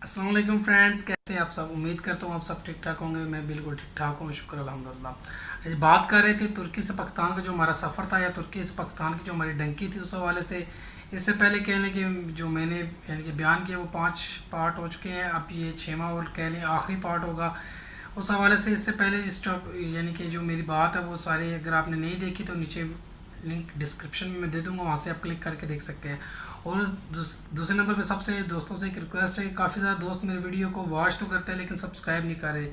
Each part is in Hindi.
अस्सलाम वालेकुम फ्रेंड्स, कैसे हैं आप सब। उम्मीद करता हूँ आप सब ठीक ठाक होंगे। मैं बिल्कुल ठीक ठाक हूँ, शुक्र अल्हम्दुलिल्लाह। आज बात कर रहे थे तुर्की से पाकिस्तान का जो हमारा सफ़र था, या तुर्की से पाकिस्तान की जो हमारी डंकी थी उस हवाले से। इससे पहले कह लें कि जो मैंने यानी कि बयान किया वो 5 पार्ट हो चुके हैं। अब ये 6वां और कह लें आखिरी पार्ट होगा उस हवाले से। इससे पहले जिस यानी कि जो मेरी बात है वो सारी अगर आपने नहीं देखी तो नीचे लिंक डिस्क्रिप्शन में मैं दे दूंगा, वहाँ से आप क्लिक करके देख सकते हैं। और दूसरे नंबर पे सबसे दोस्तों से एक रिक्वेस्ट है कि काफ़ी ज़्यादा दोस्त मेरे वीडियो को वॉच तो करते हैं लेकिन सब्सक्राइब नहीं कर रहे।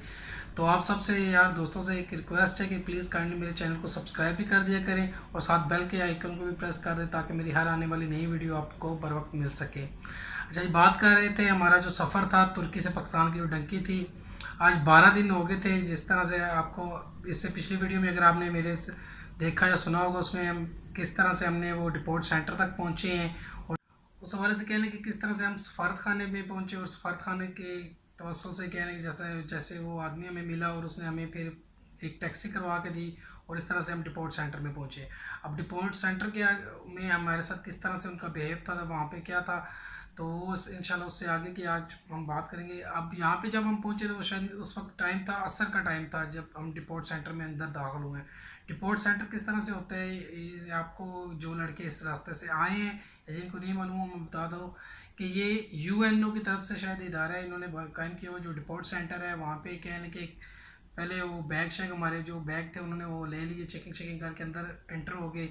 तो आप सबसे यार दोस्तों से एक रिक्वेस्ट है कि प्लीज़ काइंडली मेरे चैनल को सब्सक्राइब भी कर दिया करें और साथ बेल के आइकन को भी प्रेस कर दें ताकि मेरी हर आने वाली नई वीडियो आपको बर वक्त मिल सके। अच्छा, ये बात कर रहे थे हमारा जो सफ़र था तुर्की से पाकिस्तान की जो डंकी थी, आज 12 दिन हो गए थे। जिस तरह से आपको इससे पिछली वीडियो में अगर आपने मेरे से देखा या सुना होगा, उसमें हम किस तरह से हमने वो डिपोर्ट सेंटर तक पहुँचे हैं और उस हवाले से कहने कि किस तरह से हम सफारत खाने में पहुँचे और सफारत खाने के तवज्जो से कहने कि जैसे जैसे वो आदमी हमें मिला और उसने हमें फिर एक टैक्सी करवा के दी और इस तरह से हम डिपोर्ट सेंटर में पहुँचे। अब डिपोर्ट सेंटर के में हमारे साथ किस तरह से उनका बिहेव था, वहाँ पे क्या था, तो वो इंशाल्लाह उससे आगे की आज हम बात करेंगे। अब यहाँ पे जब हम पहुँचे तो शायद उस वक्त टाइम था, असर का टाइम था, जब हम डिपोर्ट सेंटर में अंदर दाखिल हुए। डिपोर्ट सेंटर किस तरह से होता है, ये आपको जो लड़के इस रास्ते से आए हैं या जिनको नहीं मालूम मैं बता दूँ कि ये यूएनओ की तरफ से शायद इदारा है, इन्होंने कायम किया हुआ जो डिपोर्ट सेंटर है। वहाँ पे कहने के पहले वो बैग शेग हमारे जो बैग थे उन्होंने वो ले लिए, चेकिंग चेकिंग करके अंदर एंटर हो गए।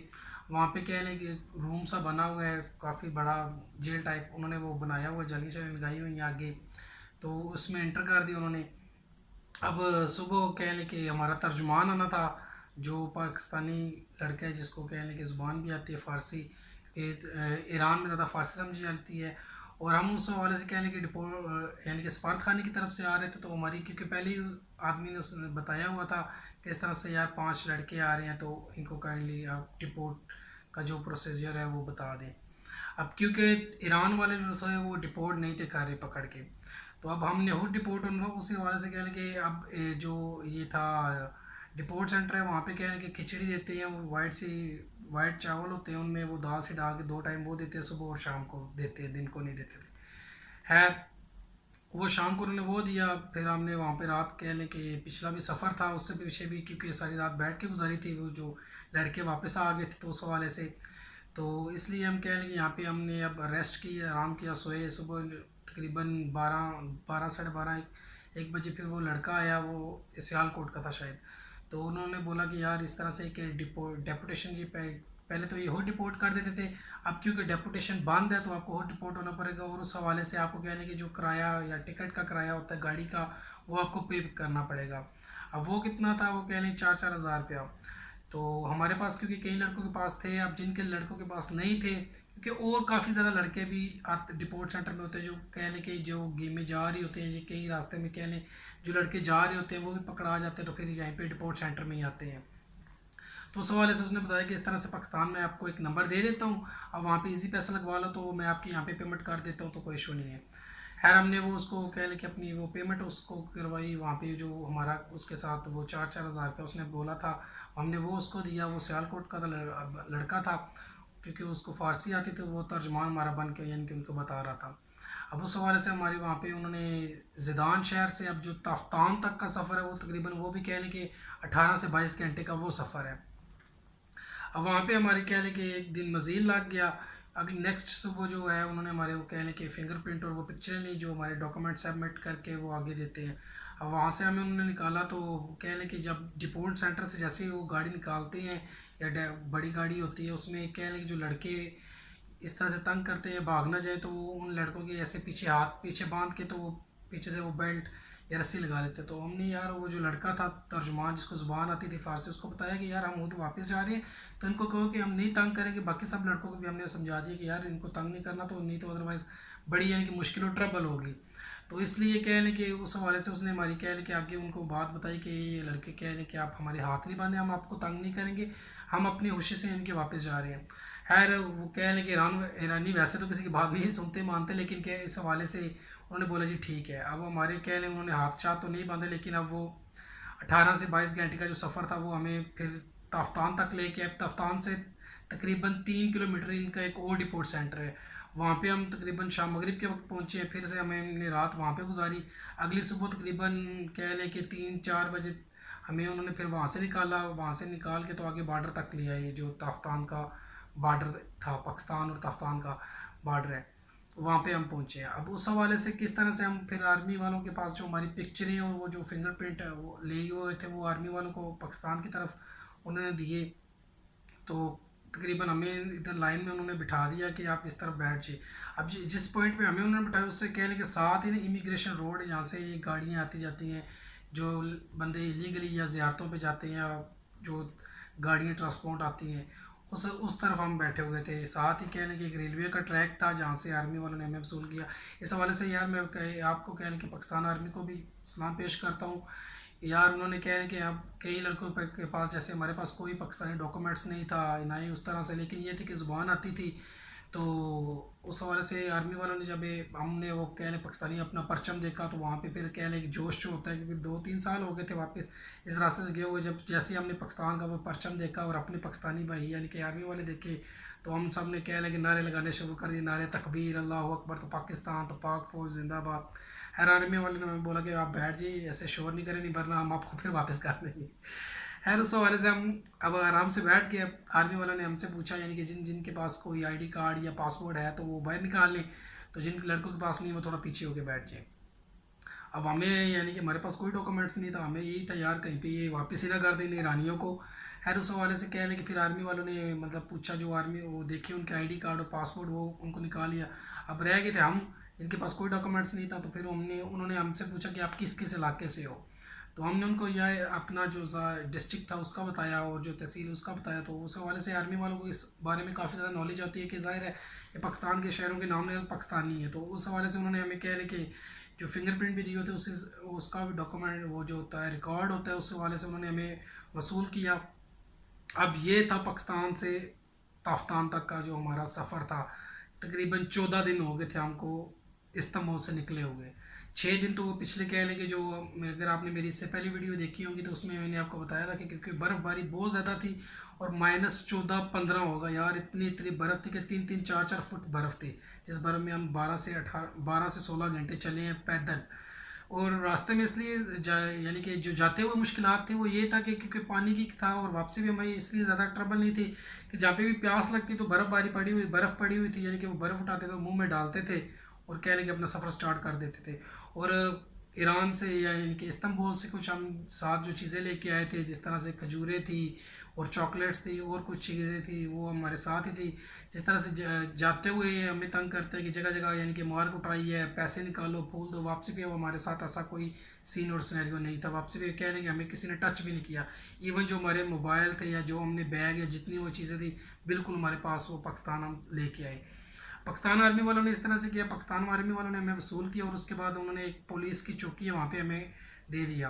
वहाँ पे कह लें कि रूम सा बना हुआ है, काफ़ी बड़ा जेल टाइप उन्होंने वो बनाया हुआ, जाली शाली लगाई हुई है आगे, तो उसमें एंटर कर दिया उन्होंने। अब सुबह कह लें कि हमारा तर्जुमान आना था, जो पाकिस्तानी लड़का है जिसको कह लें कि ज़ुबान भी आती है फ़ारसी, कि ईरान में ज़्यादा फ़ारसी समझी जाती है। और हम उस हवाले से कह लें कि डिपोर्ट यानी कि सफारत खाने की तरफ से आ रहे थे, तो हमारी क्योंकि पहले ही आदमी ने उसने बताया हुआ था कि इस तरह से यार 5 लड़के आ रहे हैं तो इनको काइंडली आप डिपोर्ट का जो प्रोसीजर है वो बता दें। अब क्योंकि ईरान वाले जो थे वो डिपोर्ट नहीं थे कर रहे पकड़ के, तो अब हमने खुद डिपोर्ट उनको उसी हवाले से कह लें कि अब जो ये था डिपोर्ट सेंटर है, वहाँ पे कह लें कि खिचड़ी देते हैं, वो वाइट चावल होते हैं, उनमें वो दाल से डाल के 2 टाइम वो देते हैं, सुबह और शाम को देते हैं, दिन को नहीं देते थे। खैर, वो शाम को उन्होंने वो दिया। फिर हमने वहाँ पे रात कह लें कि पिछला भी सफ़र था, उससे पीछे भी क्योंकि सारी रात बैठ के गुजारी थी, वो जो लड़के वापस आ गए थे तो उस हवाले से, तो इसलिए हम कह लें कि यहाँ पे हमने अब रेस्ट की, आराम किया, सोए। सुबह तकरीबन 12 12 साढ़े 12 1 बजे फिर वो लड़का आया, वो सियालकोट का था शायद। तो उन्होंने बोला कि यार इस तरह से कि डेपुटेशन की पहले तो ये हो डिपोर्ट कर देते थे, अब क्योंकि डेपुटेशन बंद है तो आपको हो डिपोर्ट होना पड़ेगा, और उस हवाले से आपको कहने कि जो किराया या टिकट का किराया होता है गाड़ी का, वो आपको पे करना पड़ेगा। अब वो कितना था, वो कह लें 4 4 हज़ार रुपया। तो हमारे पास क्योंकि कई लड़कों के पास थे, अब जिनके लड़कों के पास नहीं थे, क्योंकि और काफ़ी ज़्यादा लड़के भी डिपोर्ट सेंटर में होते हैं, जो कह लें कि जो गेम में जा रहे होते हैं, ये कई रास्ते में कह लें जो लड़के जा रहे होते हैं वो भी पकड़ा जाते हैं, तो फिर यहीं पे डिपोर्ट सेंटर में ही आते हैं। तो उस हवाले से उसने बताया कि इस तरह से पाकिस्तान में आपको एक नंबर दे देता हूँ, अब वहाँ पे इजी पैसा लगवा लो तो मैं आपकी यहाँ पे पेमेंट कर देता हूँ, तो कोई इशू नहीं है। खैर, हमने वो उसको कह लें कि अपनी वो पेमेंट उसको करवाई। वहाँ पे जो हमारा उसके साथ वो 4 4 हज़ार रुपया उसने बोला था, हमने वो उसको दिया। वो सियालकोट का लड़का था, क्योंकि उसको फ़ारसी आती थी, वो तर्जमान हमारा बन के यानी कि उनको बता रहा था। अब उस हवाले से हमारे वहाँ पे उन्होंने ज़िदान शहर से अब जो ताफ्तान तक का सफ़र है वो तकरीबन वो भी कह लें कि 18 से 22 घंटे का वो सफ़र है। अब वहाँ पे हमारे कह लें कि एक दिन मज़ीद लग गया। अगली नेक्स्ट सुबह जो है उन्होंने हमारे वो कह लें कि फिंगरप्रिंट और वो पिक्चर ली जो हमारे डॉक्यूमेंट सबमिट करके वो आगे देते हैं। अब वहाँ से हमें उन्होंने निकाला, तो कह लें कि जब डिपोर्ट सेंटर से जैसे ही वो गाड़ी निकालते हैं या बड़ी गाड़ी होती है, उसमें कह लें कि जो लड़के इस तरह से तंग करते हैं भाग ना जाए, तो वो उन लड़कों के ऐसे पीछे हाथ पीछे बांध के, तो वो पीछे से वो बेल्ट या रस्सी लगा लेते। तो हमने यार वो जो लड़का था तर्जुमान जिसको ज़ुबान आती थी फ़ारसी, उसको बताया कि यार हम वो तो वापस जा रहे हैं, तो इनको कहो कि हम नहीं तंग करेंगे। बाकी सब लड़कों को भी हमने समझा दिया कि यार इनको तंग नहीं करना, तो नहीं तो अदरवाइज़ बड़ी यानी कि मुश्किल और ट्रबल होगी। तो इसलिए कह लें कि उस हवाले से उसने हमारी कह लें कि आगे उनको बात बताई कि ये लड़के कह लें कि आप हमारे हाथ नहीं बांधे, हम आपको तंग नहीं करेंगे, हम अपनी खुशी से इनके वापस जा रहे हैं। खैर, वो कह लें कि ईरानी वैसे तो किसी की बात नहीं सुनते मानते, लेकिन क्या इस हवाले से उन्होंने बोला जी ठीक है। अब हमारे कह लें उन्होंने हाथ चाथ तो नहीं बांधे, लेकिन अब वो 18 से 22 घंटे का जो सफ़र था वो हमें फिर ताफ्तान तक लेके, अब ताफ्तान से तकरीबन 3 किलोमीटर इनका एक और डिपोर्ट सेंटर है, वहाँ पे हम तकरीबन शाम मगरिब के वक्त पहुँचे, फिर से हमने रात वहाँ पे गुजारी। अगली सुबह तकरीबन कह लें कि 3-4 बजे हमें उन्होंने फिर वहाँ से निकाला, वहाँ से निकाल के तो आगे बॉर्डर तक ले आए, जो ताफ्तान का बॉर्डर था, पाकिस्तान और ताफ्तान का बॉर्डर है, वहाँ पे हम पहुँचे। अब उस हवाले से किस तरह से हम फिर आर्मी वालों के पास जो हमारी पिक्चरें और वो जो फिंगरप्रिंट है वो ले हुए थे, वो आर्मी वालों को पाकिस्तान की तरफ उन्होंने दिए। तो तकरीबन हमें इधर लाइन में उन्होंने बिठा दिया कि आप इस तरफ बैठ जाइए। अब जिस पॉइंट पे हमें उन्होंने बिठाया उससे कह लें कि साथ ही ना इमिग्रेशन रोड है, यहाँ से ये गाड़ियाँ आती जाती हैं, जो बंदे इलीगली या ज़ियारतों पे जाते हैं, या जो गाड़ियाँ ट्रांसपोर्ट आती हैं, उस तरफ हम बैठे हुए थे। साथ ही कह लें कि एक रेलवे का ट्रैक था जहाँ से आर्मी वालों ने हमें वसूल किया। इस हवाले से यार मैं आपको कह लें कि पाकिस्तान आर्मी को भी सलाम पेश करता हूँ यार। उन्होंने कह रहे कि अब कई लड़कों के पास, जैसे हमारे पास कोई पाकिस्तानी डॉक्यूमेंट्स नहीं था ना ही उस तरह से, लेकिन ये थी कि ज़ुबान आती थी। तो उस हवाले से आर्मी वालों ने जब हमने वो कह लें पाकिस्तानी अपना परचम देखा, तो वहाँ पे फिर कह लें कि जोश जो होता है, क्योंकि 2-3 साल हो गए थे वापस इस रास्ते से गए हुए, जब जैसे ही हमने पाकिस्तान का वो परचम देखा और अपने पाकिस्तानी भाई यानी कि आर्मी वाले देखे, तो हम सब ने कह लें कि नारे लगाने शुरू कर दिए, नारे तकबीर, अल्लाह अकबर, तो पाकिस्तान, तो पाक फ़ौज जिंदाबाद। खैर आर्मी वाले ने हमें बोला कि आप बैठ जाइए, ऐसे शोर नहीं करें, नहीं वरना हम आपको फिर वापस कर देंगे। खैर उस हवाले से हम अब आराम से बैठ के, आर्मी वालों ने हमसे पूछा यानी कि जिन जिन के पास कोई आईडी कार्ड या पासपोर्ट है तो वो बाहर निकाल लें, तो जिन लड़कों के पास नहीं वो थोड़ा पीछे होके बैठ जाए। अब हमें यानी कि हमारे पास कोई डॉक्यूमेंट्स नहीं था, हमें यही था यार कहीं पे ये वापस ही ना कर दें ईरानियों को। खैर उस हवाले से कह लें कि फिर आर्मी वालों ने मतलब पूछा, जो आर्मी वो देखे उनके आईडी कार्ड और पासपोर्ट, वो उनको निकाल लिया। अब रह गए थे हम, इनके पास कोई डॉक्यूमेंट्स नहीं था, तो फिर उन्होंने हमसे पूछा कि आप किस किस इलाके से हो। तो हमने उनको यह अपना जो डिस्ट्रिक्ट था उसका बताया और जो तहसील उसका बताया। तो उस हवाले से आर्मी वालों को इस बारे में काफ़ी ज़्यादा नॉलेज आती है कि ज़ाहिर है कि पाकिस्तान के शहरों के नाम लेना पाकिस्तानी है। तो उस हवाले से उन्होंने हमें कह रहे कि जो फिंगरप्रिंट भी दिए होते हैं उसका भी डॉक्यूमेंट वो जो होता है रिकॉर्ड होता है, उस हवाले से उन्होंने हमें वसूल किया। अब ये था पाकिस्तान से ताफ्तान तक का जो हमारा सफ़र था। तकरीबन 14 दिन हो गए थे हमको इस्तांबुल से निकले हुए। 6 दिन तो वो पिछले कह लें कि जो, अगर आपने मेरी इससे पहली वीडियो देखी होगी तो उसमें मैंने आपको बताया था कि क्योंकि बर्फ़बारी बहुत ज़्यादा थी और -14-15 होगा यार, इतनी इतनी बर्फ़ थी कि 3-3 4-4 फुट बर्फ़ थी, जिस बर्फ़ में हम 12 से 16 घंटे चले हैं पैदल। और रास्ते में इसलिए यानी कि जो जाते हुए मुश्किलात थे वो ये था कि क्योंकि पानी की था और वापसी भी हमारी इसलिए ज़्यादा ट्रबल नहीं थी कि जहाँ पे भी प्यास लगती तो बर्फ़ पड़ी हुई थी, यानी कि वो बर्फ़ उठाते थे, मुंह में डालते थे और कह लें कि अपना सफ़र स्टार्ट कर देते थे। और ईरान से यानी कि इस्तांबुल से कुछ हम साथ जो चीज़ें लेके आए थे, जिस तरह से खजूरें थी और चॉकलेट्स थी और कुछ चीज़ें थी, वो हमारे साथ ही थी। जिस तरह से जाते हुए हमें तंग करते हैं कि जगह जगह यानी कि मार्क उठाई है, पैसे निकालो, फूल दो, वापसी पे वो हमारे साथ ऐसा कोई सीन और सिनेरियो नहीं था। वापसी पे कह रहे हैं कि हमें किसी ने टच भी नहीं किया। इवन जो हमारे मोबाइल थे या जो हमने बैग या जितनी वो चीज़ें थी बिल्कुल हमारे पास वो पाकिस्तान हम लेके आए। पाकिस्तान आर्मी वालों ने इस तरह से किया, पाकिस्तान आर्मी वालों ने हमें वसूल किया और उसके बाद उन्होंने एक पुलिस की चौकी है वहाँ पे हमें दे दिया।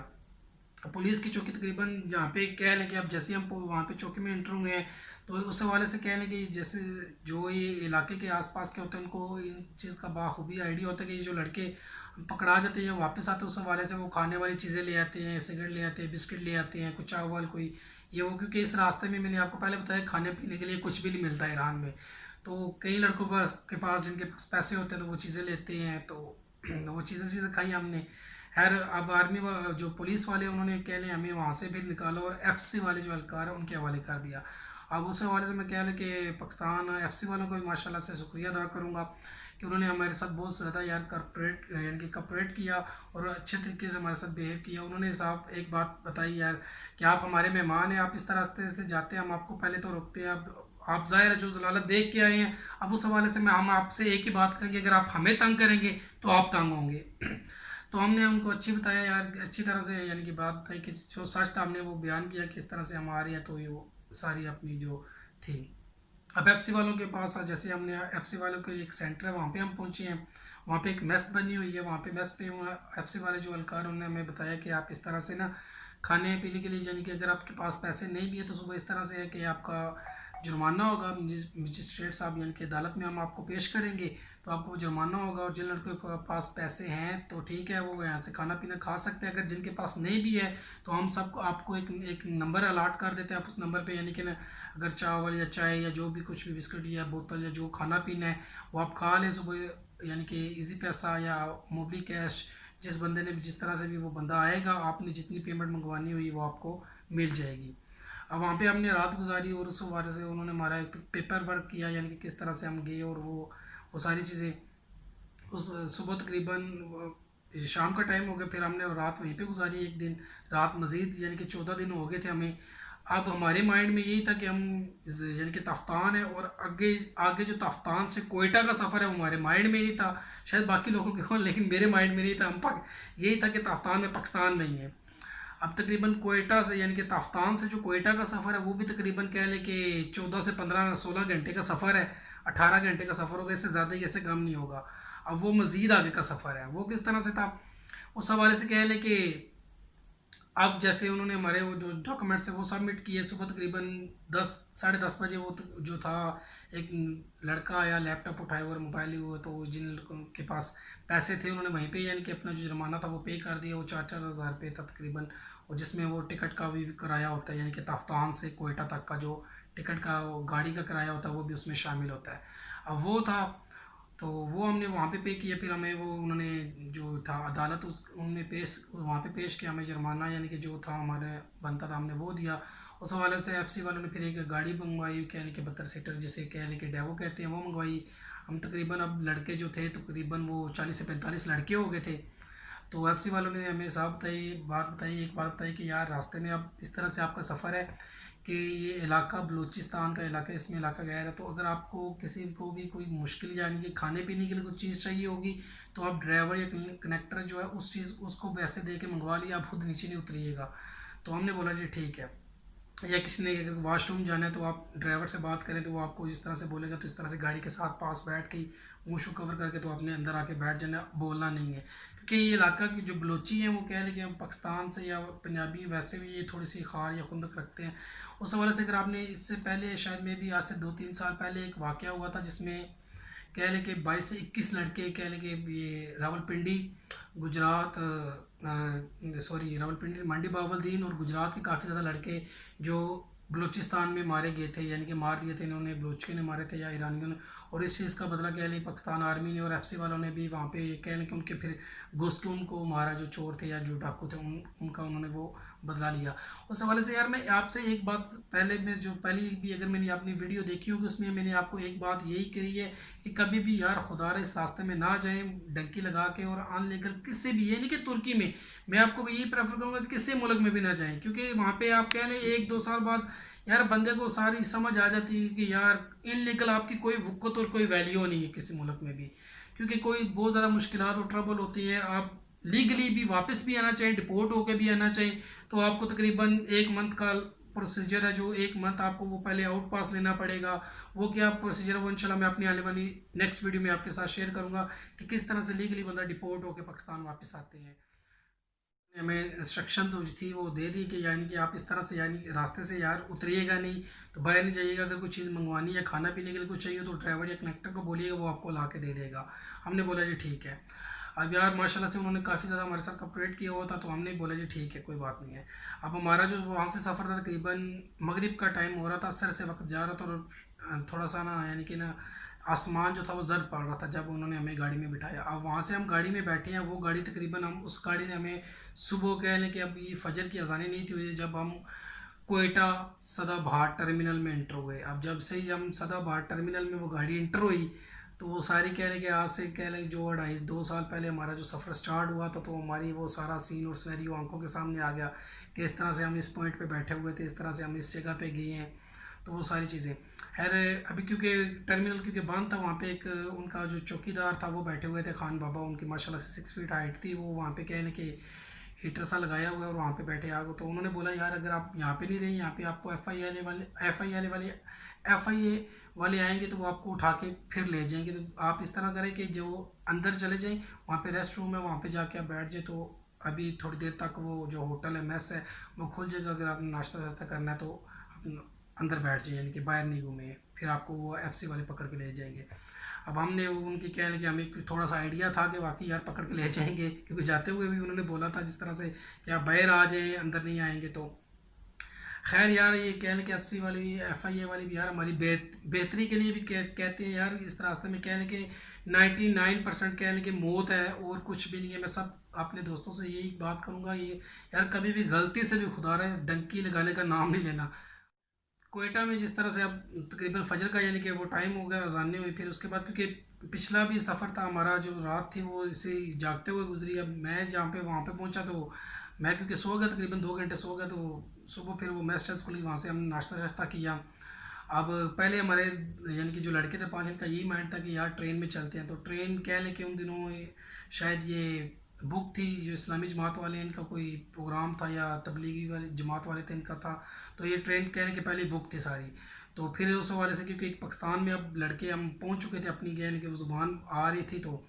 पुलिस की चौकी तकरीबन जहाँ पे कह लें कि अब जैसे हम वहाँ पे चौकी में एंटर हुए हैं, तो उस हवाले से कह लें कि जैसे जो ये इलाके के आसपास के होते हैं उनको इन चीज़ का बाखूबी आइडिया होता है कि ये जो लड़के पकड़ा जाते हैं वापस आते हैं, उस हवाले से वो खाने वाली चीज़ें ले आते हैं, सिगरेट ले आते हैं, बिस्किट ले आते हैं, कुछ चावल कोई ये वो, क्योंकि इस रास्ते में मैंने आपको पहले बताया खाने पीने के लिए कुछ भी नहीं मिलता है ईरान में। तो कई लड़कों के पास जिनके पास पैसे होते हैं तो वो चीज़ें लेते हैं, तो वो चीज़ें खाई हमने। खैर अब जो पुलिस वाले उन्होंने कह लें हमें वहाँ से भी निकाला और एफसी वाले जो एहलकार है उनके हवाले कर दिया। अब उस हवाले से मैं कह लें कि पाकिस्तान एफसी वालों को भी माशाल्लाह से शुक्रिया अदा करूँगा कि उन्होंने हमारे साथ बहुत ज़्यादा यार कॉपरेट यानी कि कॉपरेट किया और अच्छे तरीके से हमारे साथ बिहेव किया। उन्होंने साहब एक बात बताई यार कि आप हमारे मेहमान हैं, आप इस रास्ते से जाते हैं, हम आपको पहले तो रोकते हैं, अब आप ज़ाहिर है जो जलालत देख के आए हैं, अब उस हवाले से हम आपसे एक ही बात करेंगे, अगर आप हमें तंग करेंगे तो आप तंग होंगे। तो हमने उनको अच्छी बताया यार, अच्छी तरह से यानी कि बात बताई कि जो सच था हमने वो बयान किया कि इस तरह से हम आ रहे हैं, तो ये वो सारी अपनी जो थी। अब एफसी वालों के पास जैसे हमने एफसी वालों के एक सेंटर है वहाँ पे हम पहुँचे हैं, वहाँ पे एक मेस बनी हुई है, वहाँ पे मेस पे एफसी वाले जो अलकार उन्होंने हमें बताया कि आप इस तरह से ना खाने पीने के लिए, यानी कि अगर आपके पास पैसे नहीं भी है तो सुबह इस तरह से है कि आपका जुर्माना होगा, मजिस्ट्रेट साहब यानी कि अदालत में हम आपको पेश करेंगे तो आपको जुर्माना होगा। और जिन लड़कों के पास पैसे हैं तो ठीक है वो यहाँ से खाना पीना खा सकते हैं, अगर जिनके पास नहीं भी है तो हम सबको आपको एक नंबर अलाट कर देते हैं, आप उस नंबर पे यानी कि अगर चावल या चाय या जो भी कुछ भी बिस्किट या बोतल या जो खाना पीना है वो आप खा लें सुबह, यानी कि इजी पैसा या मोबली कैश, जिस बंदे ने जिस तरह से भी वो बंदा आएगा, आपने जितनी पेमेंट मंगवानी हुई वो आपको मिल जाएगी। अब वहाँ पे हमने रात गुजारी और उस हवाले से उन्होंने हमारा एक पेपर वर्क किया, यानी कि किस तरह से हम गए और वो सारी चीज़ें। उस सुबह तकरीबन शाम का टाइम हो गया, फिर हमने रात वहीं पे गुजारी एक दिन, रात मज़ीद, यानी कि 14 दिन हो गए थे हमें। अब हमारे माइंड में यही था कि हम यानी कि तफ्तान है और आगे आगे जो तफ्तान से कोयटा का सफ़र है वो हमारे माइंड में नहीं था, शायद बाकी लोगों के हो, लेकिन मेरे माइंड में नहीं था। यही था कि तफ्तान में पाकिस्तान में ही है। अब तकरीबन कोयटा से, यानी कि तफ्तान से जो कोयटा का सफ़र है वो भी तकरीबन कह लें कि 14 से 15 16 घंटे का सफ़र है। 18 घंटे का सफ़र होगा, इससे ज़्यादा इससे कम नहीं होगा। अब वो मज़ीद आगे का सफ़र है, वो किस तरह से था उस हवाले से कह लें कि अब जैसे उन्होंने हमारे वो जो डॉक्यूमेंट्स है वो सबमिट किए, सुबह तकरीबन 10 साढ़े 10 बजे वो जो था, एक लड़का आया लैपटॉप उठाए और मोबाइल हुआ, तो जिन लड़कों के पास पैसे थे उन्होंने वहीं पे यानी कि अपना जो जुर्माना था वो पे कर दिया। वो 4-4 हज़ार रुपये था तकरीबन, और जिसमें वो टिकट का भी किराया होता है, यानी कि तफ्तान से कोयटा तक का जो टिकट का गाड़ी का किराया होता है वो भी उसमें शामिल होता है। अब वो था, तो वो हमने वहाँ पे किया। फिर हमें वो उन्होंने जो था अदालत उनने पेश वहाँ पे पेश किया, हमें जुर्माना यानी कि जो था हमारे बनता था हमने वो दिया। उस हवाले से एफसी वालों ने फिर एक गाड़ी मंगवाई, यानी कि 72 सीटर जिसे कह कि डेवो कहते हैं, वो मंगवाई। हम तकरीबन अब लड़के जो थे तकरीबन वो 40 से 45 लड़के हो गए थे। तो एफसी वालों ने हमें साहब बताई एक बात बताई कि यार रास्ते में अब इस तरह से आपका सफ़र है कि ये इलाका बलूचिस्तान का इलाका है, इसमें इलाका गैर है, तो अगर आपको किसी को भी कोई मुश्किल यानी कि खाने पीने के लिए कुछ चीज़ चाहिए होगी तो आप ड्राइवर या कनेक्टर जो है उस चीज़ उसको पैसे दे के मंगवा लिया, आप खुद नीचे नहीं उतरिएगा। तो हमने बोला जी ठीक है। या किसी ने अगर वॉशरूम जाना है तो आप ड्राइवर से बात करें तो वो आपको जिस तरह से बोलेगा तो इस तरह से गाड़ी के साथ पास बैठ के मुँह शू कवर करके तो आपने अंदर आके बैठ जाना, बोलना नहीं है। क्योंकि ये इलाका की जो बलोची हैं वो कह रहे कि हम पाकिस्तान से या पंजाबी वैसे भी ये थोड़ी सी खार या खुंदक रखते हैं। उस हवाले से अगर आपने इससे पहले शायद में भी आज से 2-3 साल पहले एक वाक़या हुआ था जिसमें कह लें कि 22 से 21 लड़के कह लें कि ये रावलपिंडी गुजरात सॉरी रावलपिंडी मंडी बावलदीन और गुजरात के काफ़ी ज़्यादा लड़के जो बलूचिस्तान में मारे गए थे, यानी कि मार दिए थे इन्होंने, बलूचियों ने मारे थे या ईरानियों ने। और इस चीज़ का बदला कह लें पाकिस्तान आर्मी ने और एफसी वालों ने भी वहाँ पे कह लें कि उनके फिर घुस के उनको मारा, जो चोर थे या जो डाकू थे उनका उन्होंने वो बदला लिया। उस हवाले से यार मैं आपसे एक बात पहले में जो पहली भी अगर मैंने अपनी वीडियो देखी होगी उसमें मैंने आपको एक बात यही कही है कि कभी भी यार खुदा इस रास्ते में ना जाएं डंकी लगा के और अनलीगल किसी भी, ये नहीं कि तुर्की में, मैं आपको यही प्रेफर करूँगा कि किसी मुल्क में भी ना जाएं, क्योंकि वहाँ पे आप कह लें 1-2 साल बाद यार बंदे को सारी समझ आ जाती है कि यार इनलीगल आपकी कोई वक़्त और कोई वैल्यू नहीं है किसी मुल्क में भी, क्योंकि कोई बहुत ज़्यादा मुश्किलात और ट्रबल होती है। आप लीगली भी वापस भी आना चाहिए, डिपोर्ट होकर भी आना चाहिए, तो आपको तकरीबन 1 मंथ का प्रोसीजर है, जो 1 मंथ आपको वो पहले आउट पास लेना पड़ेगा। वो क्या प्रोसीजर है वो इंशाल्लाह मैं अपनी आने वाली नेक्स्ट वीडियो में आपके साथ शेयर करूंगा कि किस तरह से लीगली बंदा डिपोर्ट होकर पाकिस्तान वापस आते हैं। हमें इंस्ट्रक्शन तो थी वो दे दी कि यानी कि आप इस तरह से यानी रास्ते से यार उतरिएगा नहीं, तो बाहर नहीं जाइएगा। अगर कोई चीज़ मंगवानी या खाना पीने के लिए कुछ चाहिए तो ड्राइवर या कनेक्टर को बोलिएगा, वो आपको ला के दे देगा। हमने बोला जी ठीक है। अब यार माशाल्लाह से उन्होंने काफ़ी ज़्यादा हमारे साथ कॉपरेट किया हुआ था, तो हमने बोला जी ठीक है कोई बात नहीं है। अब हमारा जो वहाँ से सफ़र था तकरीबन मगरिब का टाइम हो रहा था, असर से वक्त जा रहा था और थोड़ा सा ना यानी कि ना आसमान जो था वो जर्द पड़ रहा था जब उन्होंने हमें गाड़ी में बिठाया। अब वहाँ से हम गाड़ी में बैठे हैं, वो गाड़ी तकरीबन हम उस गाड़ी ने हमें सुबह कह लें कि अब ये फजर की अजानें नहीं थी हुई जब हम कोयटा सदाबहार टर्मिनल में इंटर हुए। अब जब से ही हम सदाबहार टर्मिनल में वो गाड़ी इंटर हुई तो वो सारी कह रहे कि आज से कह लें जो 2.5-2 साल पहले हमारा जो सफ़र स्टार्ट हुआ था, तो हमारी वो सारा सीन और सिनेरियो आंखों के सामने आ गया कि इस तरह से हम इस पॉइंट पे बैठे हुए थे, इस तरह से हम इस जगह पे गए हैं। तो वो सारी चीज़ें खैर अभी क्योंकि टर्मिनल क्योंकि बंद था, वहाँ पे एक उनका जो चौकीदार था वो बैठे हुए थे, खान बाबा, उनकी माशाल्लाह से 6 फीट हाइट थी। वो वहाँ पे कह लें कि हीटर सा लगाया हुआ है और वहाँ पे बैठे आगो। तो उन्होंने बोला यार अगर आप यहाँ पे नहीं रहे, यहाँ पे आपको एफ आई ए वाले आएंगे तो वो आपको उठा के फिर ले जाएंगे। तो आप इस तरह करें कि जो अंदर चले जाएं, वहाँ पे रेस्ट रूम है, वहाँ पे जाके आप बैठ जाए। तो अभी थोड़ी देर तक वो जो होटल है मेस है वो खुल जाएगा, अगर आपने नाश्ता वाश्ता करना है तो आप अंदर बैठ जाइए, यानी कि बाहर नहीं घूमे, फिर आपको वो एफसी वाले पकड़ के ले जाएंगे। अब हमने उनकी कहने कि हमें थोड़ा सा आइडिया था कि वाकई यार पकड़ के ले जाएंगे, क्योंकि जाते हुए भी उन्होंने बोला था जिस तरह से कि आप बाहर आ जाएं अंदर नहीं आएंगे। तो खैर यार, ये कह लें कि एफसी वाली भी, एफआईए वाली भी यार हमारी बेहतरी के लिए भी कहते हैं यार। इस रास्ते में कह लें कि 99% कह लें कि मौत है और कुछ भी नहीं है। मैं सब अपने दोस्तों से यही बात करूँगा, ये यार कभी भी गलती से भी खुदा रहे डंकी लगाने का नाम नहीं लेना। कोयटा में जिस तरह से अब तकरीबन फजर का यानी कि वो टाइम हो गया, अजान नहीं हुई, फिर उसके बाद क्योंकि पिछला भी सफ़र था हमारा, जो रात थी वो इसे जागते हुए गुजरी। अब मैं जहाँ पे वहाँ पे पहुँचा तो मैं क्योंकि सो गया, तकरीबन 2 घंटे सो गया, तो सुबह फिर वो मैस टेस्ट खुली, वहाँ से हमने नाश्ता शाश्ता किया। अब पहले हमारे यानी कि जो लड़के थे 5, इनका यही माइंड था कि यार ट्रेन में चलते हैं। तो ट्रेन कह लें कि उन दिनों शायद ये बुक थी, जो इस्लामी जमात वाले हैं, इनका कोई प्रोग्राम था या तबलीगी वाले जमात वाले थे इनका था। तो ये ट्रेन कहने के पहले बुक थी सारी। तो फिर उस हवाले से क्योंकि एक पाकिस्तान में अब लड़के हम पहुंच चुके थे, अपनी कहने कि वो ज़ुबान आ रही थी, तो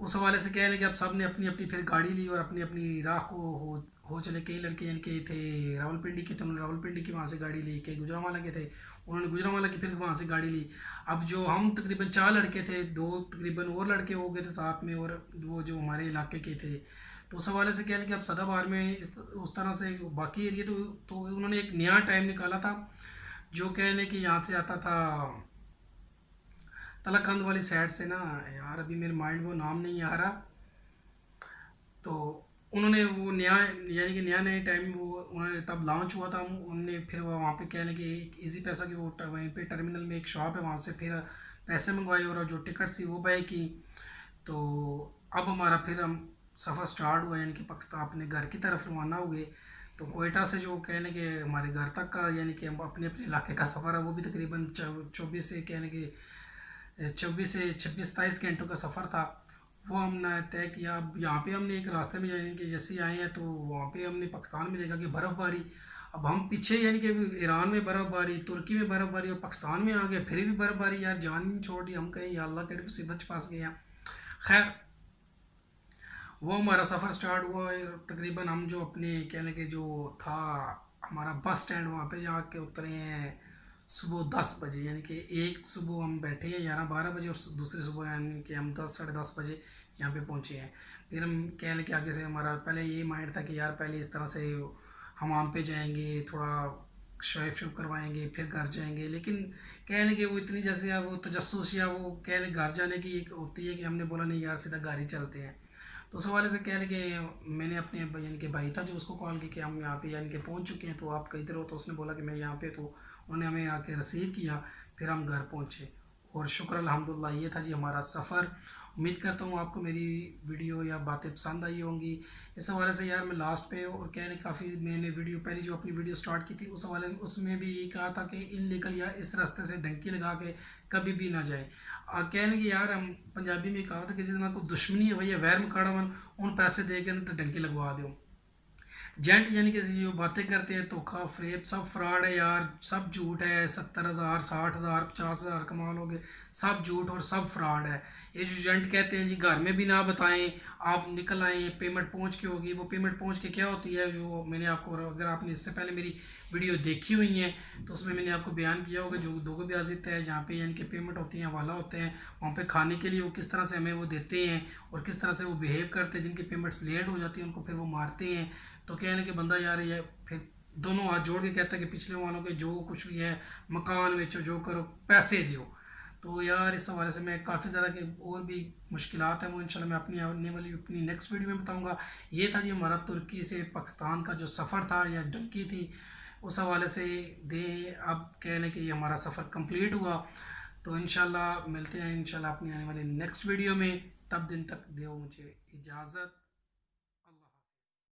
उस हवाले से कह लें कि अब सब ने अपनी अपनी फिर गाड़ी ली और अपनी अपनी राह को हो चले। कई लड़के इनके थे रावलपिंडी के, तो उन्होंने रावलपिंडी की वहाँ से गाड़ी ली। कई गुजरांवाला के थे, उन्होंने गुजरांवाला की फिर वहाँ से गाड़ी ली। अब जो हम तकरीबन 4 लड़के थे, 2 तकरीबन और लड़के हो गए थे साथ में, और वो जो हमारे इलाके के थे। तो उस हवाले से कह लें कि अब सदाबहार में उस तरह से बाकी एरिया, तो उन्होंने एक नया टाइम निकाला था, जो कह लें कि यहाँ से आता था तलाकंद वाली साइड से ना, यार अभी मेरे माइंड वो नाम नहीं आ रहा। तो उन्होंने वो नया यानी कि नया नया टाइम वो उन्होंने तब लॉन्च हुआ था। उन्होंने फिर वो वहाँ पे कहने कि एक इजी पैसा की वो वहीं पे टर्मिनल में एक शॉप है, वहाँ से फिर पैसे मंगवाए और जो टिकट्स थी वो बाय की। तो अब हमारा फिर हम सफ़र स्टार्ट हुआ, यानी कि पाकिस्तान अपने घर की तरफ रवाना हो गए। तो कोयटा से जो कहने के हमारे घर तक का यानी कि हम अपने अपने इलाके का सफ़र है, वो भी तकरीबन 24 से कहने के 26 से 26 27 घंटों का सफ़र था। वो हमने तय किया। अब यहाँ पे हमने एक रास्ते में यानी कि जैसे ही आए हैं, तो वहाँ पे हमने पाकिस्तान में देखा कि बर्फ़बारी। अब हम पीछे यानी कि ईरान में बर्फ़बारी, तुर्की में बर्फ़बारी, और पाकिस्तान में आ गए फिर भी बर्फ़बारी। यार जान ही छोड़ दी, हम कहें या अल्लाह के मुसीबत पास गए हैं। खैर, वो हमारा सफ़र स्टार्ट हुआ और तकरीबन हम जो अपने कहने के जो था हमारा बस स्टैंड, वहाँ पे जाके उतरे हैं सुबह 10 बजे। यानी कि एक सुबह हम बैठे हैं 11-12 बजे, और दूसरी सुबह यानी कि हम 10 साढ़े 10 बजे यहाँ पे पहुँचे हैं। फिर हम कहने के आगे से हमारा पहले ये माइंड था कि यार पहले इस तरह से हम वहाँ पे जाएंगे, थोड़ा शेव शेव करवाएंगे, फिर घर जाएंगे। लेकिन कहने के वो इतनी जैसे यार वो तजस्सुस या वो कहने घर जाने की एक होती है कि हमने बोला नहीं यार सीधा घर ही चलते हैं। तो उस हवाले से कह रहे कि मैंने अपने यानी कि भाई था जो उसको कॉल की कि हम यहाँ पे यानी कि पहुँच चुके हैं, तो आप कहीं तरह हो। तो उसने बोला कि मैं यहाँ पे, तो उन्होंने हमें आके रिसीव किया, फिर हम घर पहुँचे। और शुक्र अल्हम्दुलिल्लाह, ये था जी हमारा सफ़र। उम्मीद करता हूँ आपको मेरी वीडियो या बातें पसंद आई होंगी। इस हवाले से यार मैं लास्ट पे और कहने काफ़ी मैंने वीडियो पहले जो अपनी वीडियो स्टार्ट की थी उस हवाले में उसमें भी ये कहा था कि इनलीगल या इस रास्ते से डंकी लगा के कभी भी ना जाए। कहने की यार हम पंजाबी में कहा था कि जितना कोई दुश्मनी है भैया वैर मकाड़ा वन, उन पैसे दे के तो डंकी लगवा दो। जेंट यानी कि जो बातें करते हैं धोखा फ्रेब सब फ्रॉड है यार, सब झूठ है। 70,000 60,000 50,000 कमा लोगे, सब झूठ और सब फ्रॉड है। ये जो जेंट कहते हैं जी घर में भी ना बताएं, आप निकल आए, पेमेंट पहुंच के होगी। वो पेमेंट पहुंच के क्या होती है, जो मैंने आपको, अगर आपने इससे पहले मेरी वीडियो देखी हुई है तो उसमें मैंने आपको बयान किया होगा, जो दो को ब्याजित है जहाँ पे यानी कि पेमेंट होती है, हवाला होते हैं, वहाँ पे खाने के लिए वो किस तरह से हमें वो देते हैं और किस तरह से वो बिहेव करते हैं। जिनकी पेमेंट्स लेट हो जाती है उनको फिर वो मारते हैं। तो कहने के बंदा यार ये फिर दोनों हाथ जोड़ के कहता है कि पिछले वालों के जो कुछ भी है मकान बेचो, जो करो, पैसे दो। तो यार इस हवाले से मैं काफ़ी ज़्यादा के और भी मुश्किलात हैं वो इंशाल्लाह मैं अपनी आने वाली अपनी नेक्स्ट वीडियो में बताऊंगा। ये था जी हमारा तुर्की से पाकिस्तान का जो सफ़र था या डंकी थी, उस हवाले से दे। अब कह लें कि ये हमारा सफ़र कंप्लीट हुआ। तो इंशाल्लाह मिलते हैं इंशाल्लाह अपनी आने वाली नेक्स्ट वीडियो में। तब दिन तक दो मुझे इजाज़त।